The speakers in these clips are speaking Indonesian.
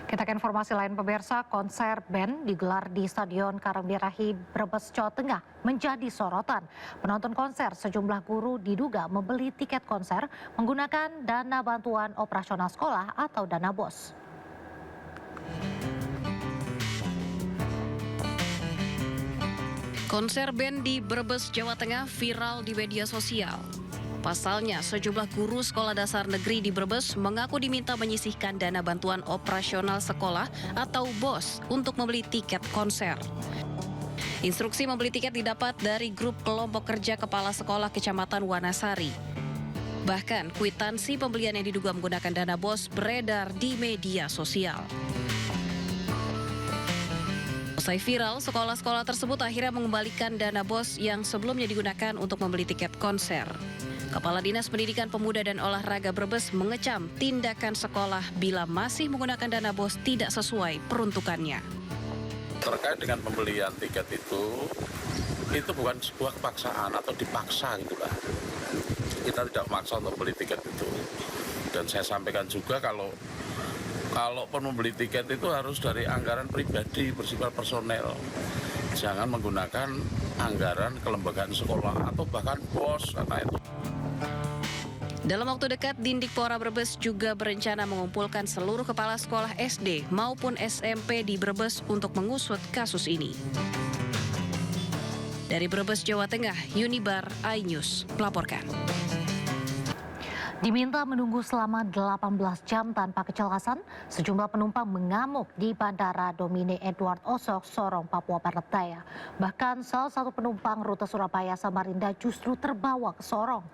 Kita ke informasi lain pemirsa, konser band digelar di Stadion Karangbirahi, Brebes, Jawa Tengah menjadi sorotan. Penonton konser sejumlah guru diduga membeli tiket konser menggunakan dana bantuan operasional sekolah atau dana BOS. Konser band di Brebes, Jawa Tengah viral di media sosial. Pasalnya, sejumlah guru sekolah dasar negeri di Brebes mengaku diminta menyisihkan dana bantuan operasional sekolah atau BOS untuk membeli tiket konser. Instruksi membeli tiket didapat dari grup kelompok kerja kepala sekolah Kecamatan Wanasari. Bahkan, kwitansi pembelian yang diduga menggunakan dana BOS beredar di media sosial. Usai viral, sekolah-sekolah tersebut akhirnya mengembalikan dana BOS yang sebelumnya digunakan untuk membeli tiket konser. Kepala Dinas Pendidikan Pemuda dan Olahraga Brebes mengecam tindakan sekolah bila masih menggunakan dana BOS tidak sesuai peruntukannya. Terkait dengan pembelian tiket itu bukan sebuah kepaksaan atau dipaksa gitu lah. Kita tidak memaksa untuk beli tiket itu. Dan saya sampaikan juga kalau membeli tiket itu harus dari anggaran pribadi bersifat personel. Jangan menggunakan anggaran kelembagaan sekolah atau bahkan BOS kata itu. Dalam waktu dekat, Dindikpora Brebes juga berencana mengumpulkan seluruh kepala sekolah SD maupun SMP di Brebes untuk mengusut kasus ini. Dari Brebes, Jawa Tengah, Yunibar, iNews melaporkan. Diminta menunggu selama 18 jam tanpa kecelakaan, sejumlah penumpang mengamuk di Bandara Domine Edward Osok, Sorong, Papua Barat Daya. Bahkan salah satu penumpang rute Surabaya Samarinda justru terbawa ke Sorong.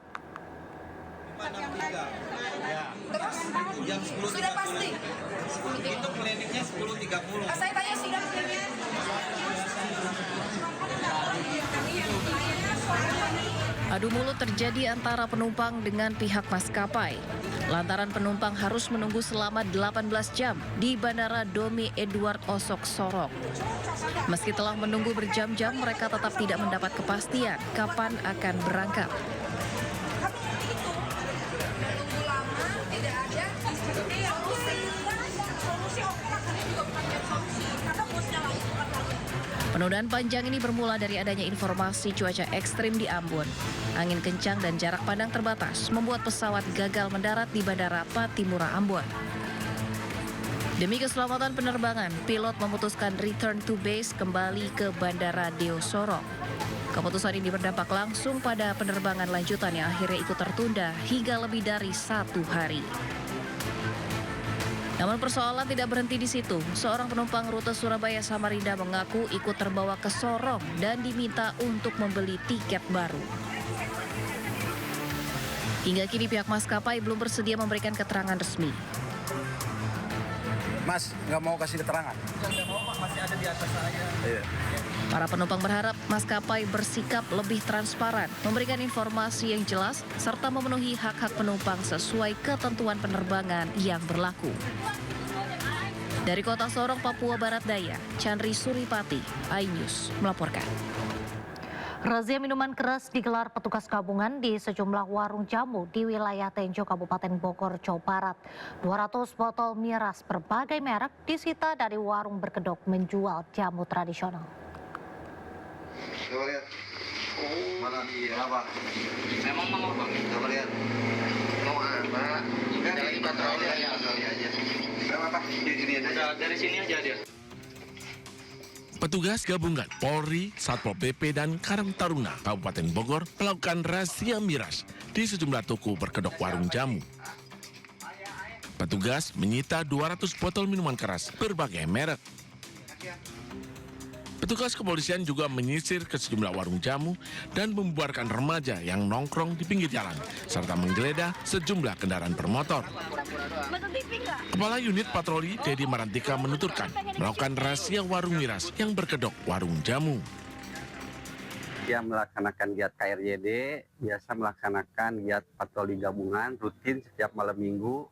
Terus jam 10.30 sudah pasti. Itu kliniknya 10.30. Saya tanya sudah kliniknya. Adu mulut terjadi antara penumpang dengan pihak maskapai. Lantaran penumpang harus menunggu selama 18 jam di Bandara Domi Edward Osok, Sorong. Meski telah menunggu berjam-jam, mereka tetap tidak mendapat kepastian kapan akan berangkat. Penundaan panjang ini bermula dari adanya informasi cuaca ekstrim di Ambon. Angin kencang dan jarak pandang terbatas membuat pesawat gagal mendarat di Bandara Patimura, Ambon. Demi keselamatan penerbangan, pilot memutuskan return to base kembali ke Bandara Deo Sorong. Keputusan ini berdampak langsung pada penerbangan lanjutan yang akhirnya ikut tertunda hingga lebih dari 1 hari. Namun persoalan tidak berhenti di situ. Seorang penumpang rute Surabaya Samarinda mengaku ikut terbawa ke Sorong dan diminta untuk membeli tiket baru. Hingga kini pihak maskapai belum bersedia memberikan keterangan resmi. Mas, nggak mau kasih keterangan? Nggak mau Pak, masih ada di atas saya. Iya. Para penumpang berharap maskapai bersikap lebih transparan, memberikan informasi yang jelas, serta memenuhi hak-hak penumpang sesuai ketentuan penerbangan yang berlaku. Dari Kota Sorong, Papua Barat Daya, Chandri Suripati, iNews melaporkan. Razia minuman keras digelar petugas gabungan di sejumlah warung jamu di wilayah Tenjo, Kabupaten Bogor, Jawa Barat. 200 botol miras berbagai merek disita dari warung berkedok menjual jamu tradisional. Coba lihat. Mana? Berapa? Memang mau Bang. Coba lihat. Mau apa? Kita lagi patroli aja. Berapa Pak? Di sini aja. Udah dari sini aja dia. Petugas gabungan Polri, Satpol PP, dan Karang Taruna Kabupaten Bogor melakukan razia miras di sejumlah toko berkedok warung jamu. Petugas menyita 200 botol minuman keras berbagai merek. Petugas kepolisian juga menyisir ke sejumlah warung jamu dan membubarkan remaja yang nongkrong di pinggir jalan, serta menggeledah sejumlah kendaraan bermotor. Kepala Unit Patroli Dedi Marantika menuturkan melakukan razia warung miras yang berkedok warung jamu. Yang melaksanakan giat KRYD biasa melaksanakan giat patroli gabungan rutin setiap malam minggu.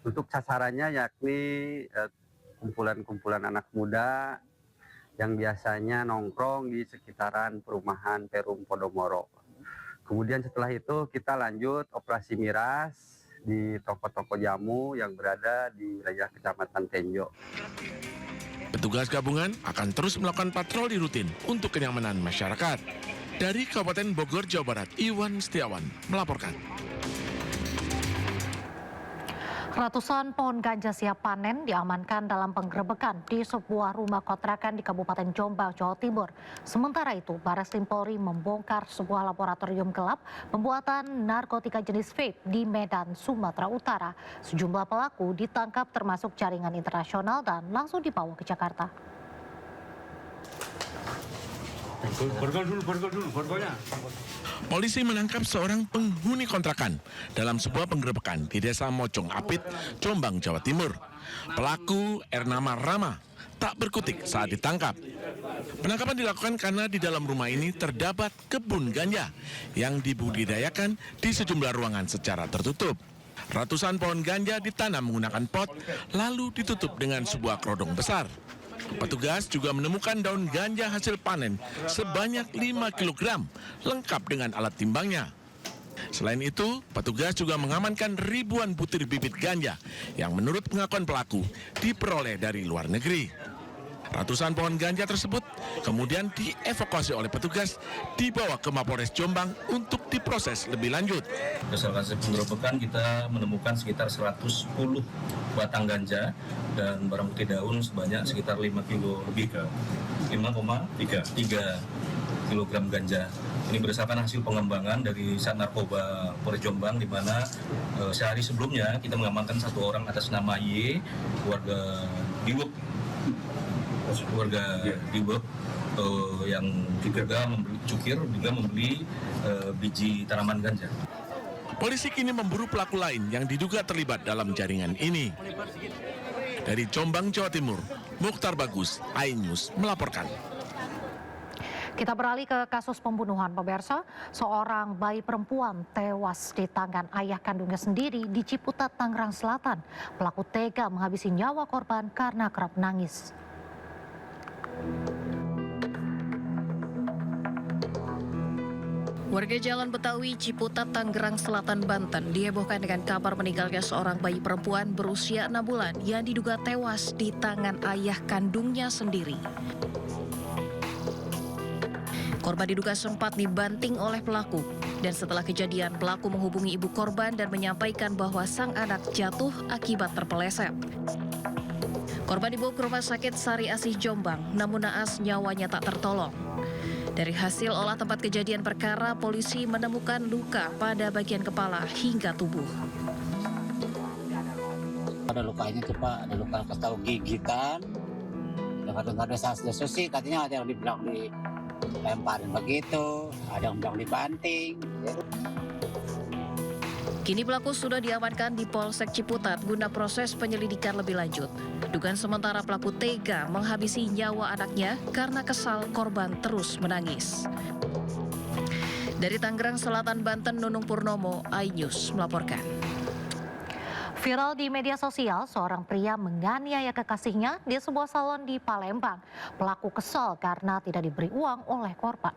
Untuk sasarannya yakni kumpulan-kumpulan anak muda yang biasanya nongkrong di sekitaran perumahan Perum Podomoro. Kemudian setelah itu kita lanjut operasi miras di toko-toko jamu yang berada di wilayah Kecamatan Tenjo. Petugas gabungan akan terus melakukan patroli rutin untuk kenyamanan masyarakat. Dari Kabupaten Bogor, Jawa Barat, Iwan Setiawan melaporkan. Ratusan pohon ganja siap panen diamankan dalam penggerebekan di sebuah rumah kontrakan di Kabupaten Jombang, Jawa Timur. Sementara itu, Bareskrim Polri membongkar sebuah laboratorium gelap pembuatan narkotika jenis vape di Medan, Sumatera Utara. Sejumlah pelaku ditangkap termasuk jaringan internasional dan langsung dibawa ke Jakarta. Polisi menangkap seorang penghuni kontrakan dalam sebuah penggerebekan di Desa Mojong Apit, Jombang, Jawa Timur. Pelaku Ernama Rama tak berkutik saat ditangkap. Penangkapan dilakukan karena di dalam rumah ini terdapat kebun ganja yang dibudidayakan di sejumlah ruangan secara tertutup. Ratusan pohon ganja ditanam menggunakan pot, lalu ditutup dengan sebuah kerodong besar. Petugas juga menemukan daun ganja hasil panen sebanyak 5 kg, lengkap dengan alat timbangnya. Selain itu, petugas juga mengamankan ribuan butir bibit ganja yang menurut pengakuan pelaku diperoleh dari luar negeri. Ratusan pohon ganja tersebut kemudian dievakuasi oleh petugas dibawa ke Mapolres Jombang untuk diproses lebih lanjut. Berdasarkan penggerebekan kita menemukan sekitar 110 batang ganja dan barang bukti daun sebanyak sekitar 5 kilo lebih, 5,3 kilogram ganja. Ini berdasarkan hasil pengembangan dari Sat Narkoba Polres Jombang, di mana sehari sebelumnya kita mengamankan satu orang atas nama Y, warga Diwek, yang juga membeli biji tanaman ganja. Polisi kini memburu pelaku lain yang diduga terlibat dalam jaringan ini. Dari Jombang, Jawa Timur, Mukhtar Bagus, iNews melaporkan. Kita beralih ke kasus pembunuhan, pemirsa. Seorang bayi perempuan tewas di tangan ayah kandungnya sendiri di Ciputat, Tangerang Selatan. Pelaku tega menghabisi nyawa korban karena kerap menangis. Warga Jalan Betawi, Ciputat, Tangerang Selatan, Banten dihebohkan dengan kabar meninggalnya seorang bayi perempuan berusia 6 bulan yang diduga tewas di tangan ayah kandungnya sendiri. Korban diduga sempat dibanting oleh pelaku, dan setelah kejadian pelaku menghubungi ibu korban dan menyampaikan bahwa sang anak jatuh akibat terpeleset. Korban dibawa ke Rumah Sakit Sari Asih Jombang, namun naas nyawanya tak tertolong. Dari hasil olah tempat kejadian perkara, polisi menemukan luka pada bagian kepala hingga tubuh. Ada lukanya tuh Pak, ada luka tahu gigitan. Dengar-dengar desas-desus sih, katanya ada yang dibilang dilemparin begitu, ada yang bilang dibanting. Kini pelaku sudah diamankan di Polsek Ciputat guna proses penyelidikan lebih lanjut. Dugaan sementara pelaku tega menghabisi nyawa anaknya karena kesal korban terus menangis. Dari Tangerang Selatan, Banten, Nunung Purnomo, iNews melaporkan. Viral di media sosial, seorang pria menganiaya kekasihnya di sebuah salon di Palembang. Pelaku kesal karena tidak diberi uang oleh korban.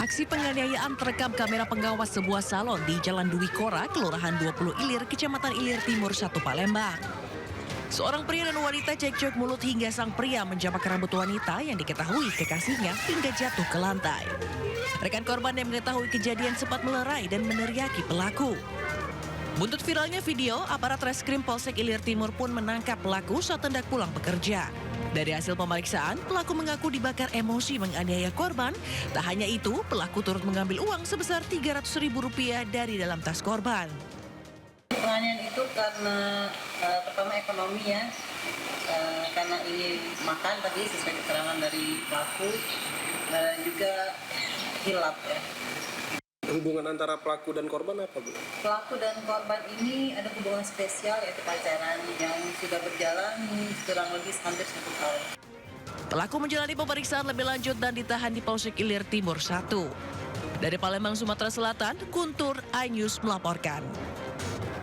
Aksi penganiayaan terekam kamera pengawas sebuah salon di Jalan Dwi Kora, Kelurahan 20 Ilir, Kecamatan Ilir Timur 1 Palembang. Seorang pria dan wanita cekcok mulut hingga sang pria menjambak rambut wanita yang diketahui kekasihnya hingga jatuh ke lantai. Rekan korban yang mengetahui kejadian sempat melerai dan meneriaki pelaku. Buntut viralnya video, aparat Reskrim Polsek Ilir Timur pun menangkap pelaku saat hendak pulang bekerja. Dari hasil pemeriksaan, pelaku mengaku dibakar emosi menganiaya korban. Tak hanya itu, pelaku turut mengambil uang sebesar Rp300.000 dari dalam tas korban. Penganiayaan itu karena pertama ekonomi ya, karena ingin makan tadi sesuai keterangan dari pelaku, dan juga hilap ya. Hubungan antara pelaku dan korban apa, Bu? Pelaku dan korban ini ada hubungan spesial, yaitu pacaran yang sudah berjalan kurang lebih hampir 1 tahun. Pelaku menjalani pemeriksaan lebih lanjut dan ditahan di Polsek Ilir Timur 1. Dari Palembang, Sumatera Selatan, Guntur, iNews melaporkan.